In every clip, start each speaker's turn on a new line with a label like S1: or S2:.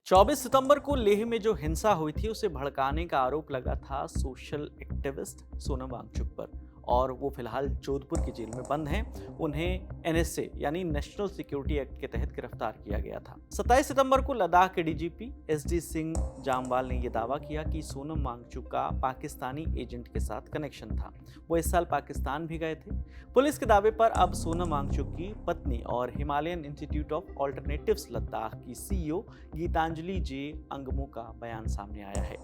S1: 24 सितंबर को लेह में जो हिंसा हुई थी उसे भड़काने का आरोप लगा था सोशल एक्टिविस्ट सोनम वांगचुक पर और वो फिलहाल जोधपुर की जेल में बंद हैं। उन्हें एनएसए यानी नेशनल सिक्योरिटी एक्ट के तहत गिरफ्तार किया गया था। 27 सितंबर को लद्दाख के डीजीपी एसडी सिंह जामवाल ने यह दावा किया कि सोनम वांगचुक का पाकिस्तानी एजेंट के साथ कनेक्शन था। वो इस साल पाकिस्तान भी गए थे। पुलिस के दावे पर अब सोनम वांगचुक की पत्नी और Himalayan institute of alternatives Ladakh की सीईओ गीतांजलि जे अंगमो का बयान सामने आया है।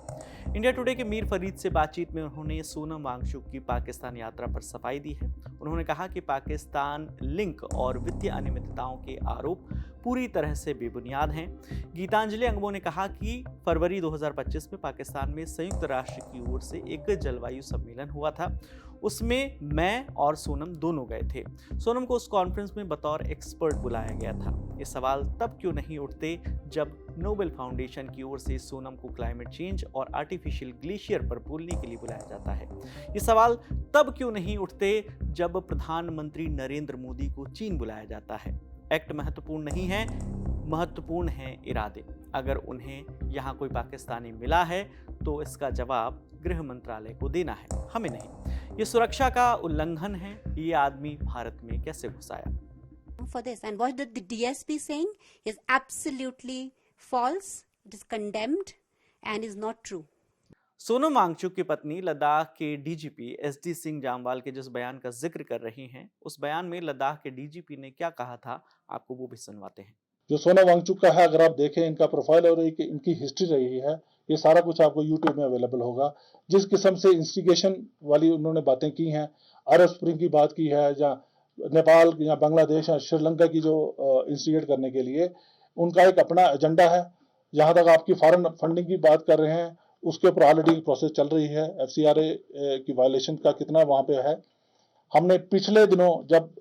S1: इंडिया टुडे के मीर फरीद से बातचीत में उन्होंने सोनम वांगचुक की पाकिस्तान यात्रा पर सफाई दी है। उन्होंने कहा कि पाकिस्तान लिंक और वित्तीय अनियमितताओं के आरोप पूरी तरह से बेबुनियाद हैं। गीतांजलि अंगमो ने कहा कि फरवरी 2025 में पाकिस्तान में संयुक्त राष्ट्र की ओर से एक जलवायु सम्मेलन हुआ था। उसमें मैं और सोनम दोनों गए थे। सोनम को उस कॉन्फ्रेंस में बतौर एक्सपर्ट बुलाया गया था। ये सवाल तब क्यों नहीं उठते जब नोबेल फाउंडेशन की ओर से सोनम को क्लाइमेट चेंज और आर्टिफिशियल ग्लेशियर पर बोलने के लिए बुलाया जाता है। ये सवाल तब क्यों नहीं उठते जब प्रधानमंत्री नरेंद्र मोदी को चीन बुलाया जाता है। एक्ट महत्वपूर्ण नहीं है, महत्वपूर्ण है इरादे। अगर उन्हें यहाँ कोई पाकिस्तानी मिला है तो इसका जवाब गृह मंत्रालय को देना है, हमें नहीं। ये सुरक्षा का उल्लंघन है। ये आदमी भारत में कैसे घुस आया?
S2: For this, and what the DSP saying is absolutely false, it is condemned and is not true.
S1: Sonam Wangchuck की पत्नी लद्दाख के डीजीपी एसडी सिंह जामवाल के जिस बयान का जिक्र कर रही हैं, उस बयान में लद्दाख के डीजीपी ने क्या कहा था, आपको वो भी सुनवाते हैं।
S3: जो सोनम वांगचुक का है, अगर आप देखें इनका प्रोफाइल और इनकी हिस्ट्री रही है, ये सारा कुछ आपको यूट्यूब में अवेलेबल होगा। जिस किस्म से इंस्टिगेशन वाली उन्होंने बातें की हैं, अरब स्प्रिंग की बात की है, या नेपाल या बांग्लादेश या श्रीलंका की जो इंस्टिगेट करने के लिए उनका एक अपना एजेंडा है। जहां तक आपकी फॉरेन फंडिंग की बात कर रहे हैं, उसके ऊपर ऑलरेडी प्रोसेस चल रही है। FCRA की वायलेशन का कितना वहां पे है। हमने पिछले दिनों जब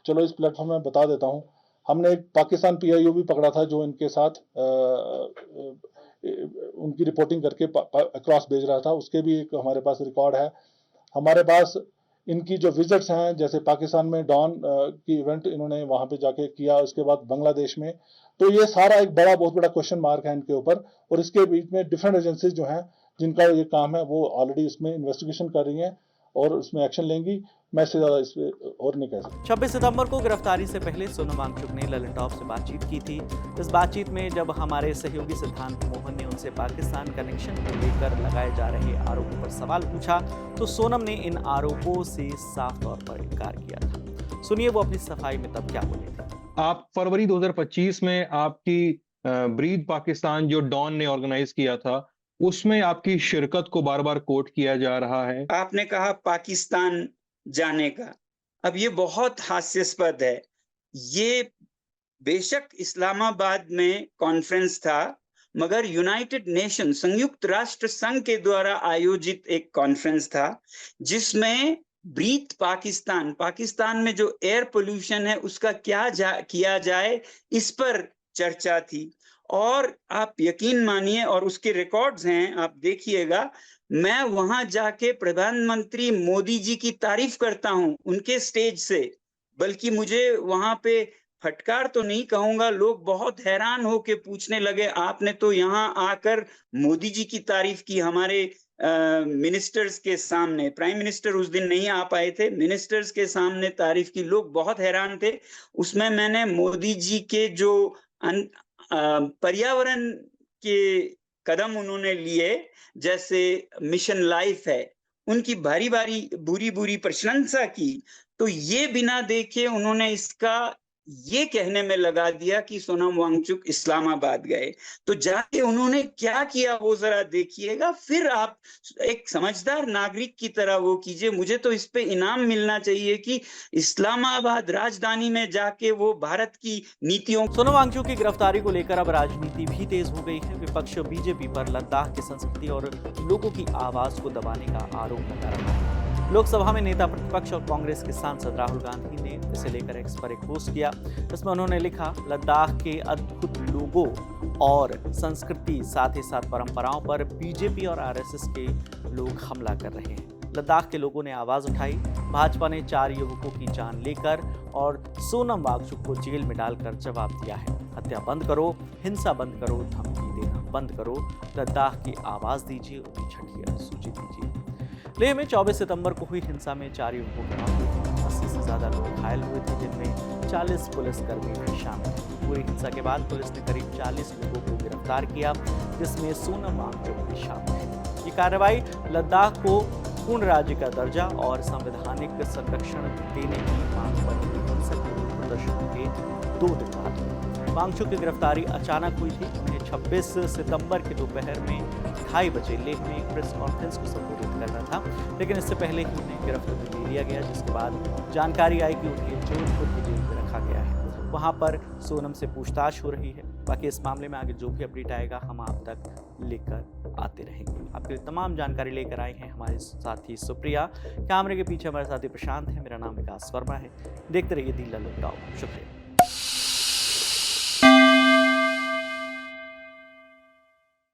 S3: चलो इस प्लेटफॉर्म में बता देता हूं, हमने एक पाकिस्तान PIO भी पकड़ा था जो इनके साथ उनकी रिपोर्टिंग करके अक्रॉस भेज रहा था। उसके भी एक हमारे पास रिकॉर्ड है। हमारे पास इनकी जो विजिट्स हैं, जैसे पाकिस्तान में डॉन की इवेंट इन्होंने वहां पे जाके किया, उसके बाद बांग्लादेश में, तो ये सारा एक बहुत बड़ा क्वेश्चन मार्क है इनके ऊपर। और इसके बीच में डिफरेंट एजेंसीज जो हैं जिनका ये काम है वो ऑलरेडी इसमें इन्वेस्टिगेशन कर रही हैं और उसमें एक्शन लेंगी। मैं इससे ज्यादा इस पे और नहीं कह सकता।
S1: 26 सितंबर को गिरफ्तारी से पहले सोनम वांगचुक ने ललन टॉप से बातचीत की थी। इस बातचीत में जब हमारे सहयोगी सिद्धांत मोहन ने उनसे पाकिस्तान कनेक्शन को लेकर लगाए जा रहे आरोपों पर सवाल पूछा तो सोनम ने इन आरोपों से साफ तौर पर इनकार किया था। सुनिए वो अपनी सफाई में तब क्या बोले थे।
S4: आप फरवरी 2025 में आपकी ब्रीद पाकिस्तान जो डॉन ने ऑर्गेनाइज किया था, उसमें आपकी शिरकत को बार बार कोट किया जा रहा है।
S5: आपने कहा पाकिस्तान जाने का, अब ये बहुत हास्यास्पद है। ये बेशक इस्लामाबाद में कॉन्फ्रेंस था, मगर यूनाइटेड नेशन संयुक्त राष्ट्र संघ के द्वारा आयोजित एक कॉन्फ्रेंस था जिसमें ब्रीथ पाकिस्तान में जो एयर पोल्यूशन है उसका क्या किया जाए इस पर चर्चा थी। और आप यकीन मानिए, और उसके रिकॉर्ड्स हैं, आप देखिएगा, मैं वहां जाके प्रधानमंत्री मोदी जी की तारीफ करता हूं उनके स्टेज से, बल्कि मुझे वहां पे फटकार तो नहीं कहूंगा, लोग बहुत हैरान होके पूछने लगे, आपने तो यहाँ आकर मोदी जी की तारीफ की हमारे मिनिस्टर्स के सामने। प्राइम मिनिस्टर उस दिन नहीं आ पाए थे, मिनिस्टर्स के सामने तारीफ की, लोग बहुत हैरान थे। उसमें मैंने मोदी जी के जो पर्यावरण के कदम उन्होंने लिए, जैसे मिशन लाइफ है, उनकी बुरी प्रशंसा की। तो ये बिना देखे उन्होंने इसका ये कहने में लगा दिया कि सोनम वांगचुक इस्लामाबाद गए। तो जाके उन्होंने क्या किया वो जरा देखिएगा, फिर आप एक समझदार नागरिक की तरह वो कीजिए। मुझे तो इस पे इनाम मिलना चाहिए कि इस्लामाबाद राजधानी में जाके वो भारत की नीतियों।
S1: सोनम वांगचुक की गिरफ्तारी को लेकर अब राजनीति भी तेज हो गई है। विपक्ष बीजेपी पर लद्दाख की संस्कृति और लोगों की आवाज को दबाने का आरोप लगा रहा है। लोकसभा में नेता प्रतिपक्ष और कांग्रेस के सांसद राहुल गांधी ने इसे लेकर एक्स पर एक पोस्ट किया। इसमें उन्होंने लिखा, लद्दाख के अद्भुत लोगों और संस्कृति साथ ही साथ परंपराओं पर बीजेपी और आरएसएस के लोग हमला कर रहे हैं। लद्दाख के लोगों ने आवाज उठाई। भाजपा ने 4 युवकों की जान लेकर और सोनम वांगचुक को जेल में डालकर जवाब दिया है। हत्या बंद करो, हिंसा बंद करो, धमकी देना बंद करो, लद्दाख की आवाज दीजिए, उनकी छठी सूची दीजिए। लेह में 24 सितंबर को हुई हिंसा में 4 युवकों की मौत हुई थी। 80 से ज्यादा लोग घायल हुए थे, जिनमें 40 पुलिसकर्मी भी शामिल थे। पूरी हिंसा के बाद पुलिस ने करीब 40 लोगों को गिरफ्तार किया, जिसमें सोनम वांगचुक भी शामिल है। ये कार्रवाई लद्दाख को पूर्ण राज्य का दर्जा और संवैधानिक संरक्षण देने की मांग पर हुई हिंसक प्रदर्शन के 2 दिन बाद हुई। वांगचुक की गिरफ्तारी अचानक हुई थी। उन्हें 26 सितंबर के दोपहर में 2:30 बजे लेह में एक प्रेस कॉन्फ्रेंस को संबोधित करना था, लेकिन इससे पहले ही उन्हें गिरफ्तार में ले लिया गया, जिसके बाद जानकारी आई कि उन्हें जोधपुर की जेल में रखा गया है। वहां पर सोनम से पूछताछ हो रही है। बाकी इस मामले में आगे जो भी अपडेट आएगा हम आप तक लेकर आते रहेंगे। आपके लिए तमाम जानकारी लेकर आए हैं हमारे साथी सुप्रिया। कैमरे के पीछे हमारे साथी प्रशांत है। मेरा नाम विकास वर्मा है। देखते रहिए दी लॉकडाउन। शुक्रिया।